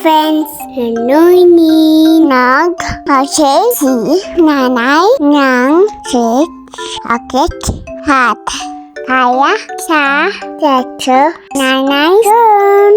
friends, Nuni nag-kasi si nanay ng sakit hat. Kaya sa teacher nanay yun.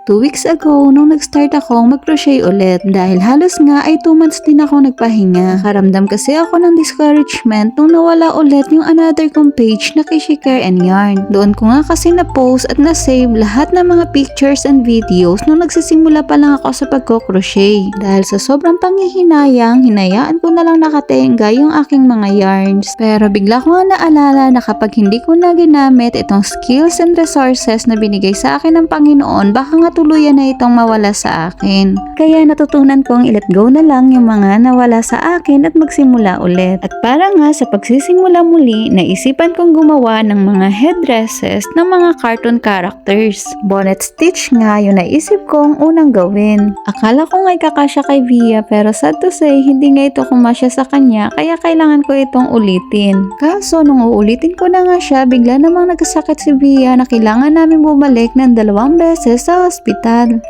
2 weeks ago, nung nag-start akong mag-crochet ulit, dahil halos nga ay 2 months din ako nagpahinga. Nakaramdam kasi ako ng discouragement nung nawala ulit yung another kong page na Kishi Care and Yarn. Doon ko nga kasi na-post at na-save lahat ng mga pictures and videos nung nagsisimula pa lang ako sa pagko-crochet. Dahil sa sobrang panghihinayang, hinayaan ko na lang nakatenga yung aking mga yarns. Pero bigla ko nga naalala na kapag hindi ko na ginamit itong skills and resources na binigay sa akin ng Panginoon, baka nga tuluyan na itong mawala sa akin. Kaya natutunan kong i-let go na lang yung mga nawala sa akin at magsimula ulit. At para nga sa pagsisimula muli, naisipan kong gumawa ng mga headdresses ng mga cartoon characters. Bonnet stitch nga yung naisip kong unang gawin. Akala ko nga kakasya kay Via pero sad to say, hindi nga ito kumasya sa kanya kaya kailangan ko itong ulitin. Kaso nung uulitin ko na nga siya, bigla namang nagkasakit si Via na kailangan namin bumalik ng 2 beses sa hospital.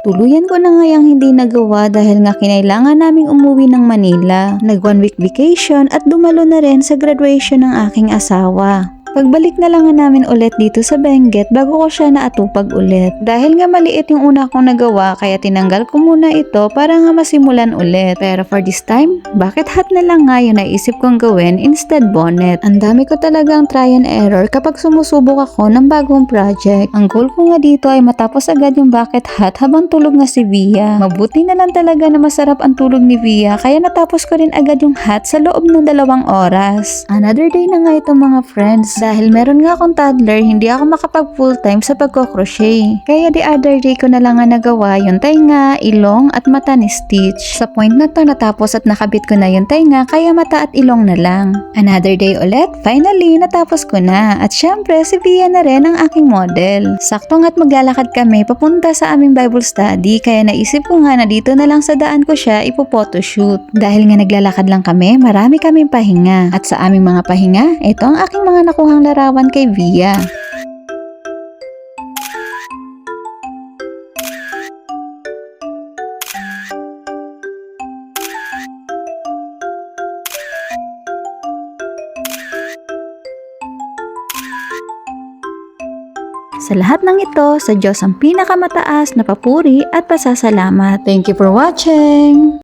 Tuluyan ko na ngayang hindi nagawa dahil nga kinailangan naming umuwi ng Manila. Nag 1 week vacation at dumalo na rin sa graduation ng aking asawa. Pagbalik na lang nga namin ulit dito sa Benguet bago ko siya naatupag ulit. Dahil nga maliit yung una kong nagawa kaya tinanggal ko muna ito para nga masimulan ulit. Pero for this time, bakit hat na lang nga yung naisip kong gawin instead bonnet? Ang dami ko talagang try and error kapag sumusubok ako ng bagong project. Ang goal ko nga dito ay matapos agad yung bucket hat habang tulog na si Via. Mabuti na lang talaga na masarap ang tulog ni Via kaya natapos ko rin agad yung hat sa loob ng 2 oras. Another day na nga ito mga friends. Dahil meron nga akong toddler, hindi ako makapag full time sa pagko-crochet. Kaya the other day ko na lang nga nagawa yung tainga, ilong at mata ni Stitch. Sa point na to natapos at nakabit ko na yung tainga kaya mata at ilong na lang. Another day ulit, finally natapos ko na. At syempre si Via na rin ang aking model. Sakto nga't maglalakad kami papunta sa aming Bible study kaya naisip ko nga na dito na lang sa daan ko siya ipo-photoshoot. Dahil nga naglalakad lang kami, marami kaming pahinga. At sa aming mga pahinga, ito ang aking mga nakuhang larawan kay Via. Sa lahat ng ito, sa Diyos ang pinakamataas na papuri at pasasalamat. Thank you for watching!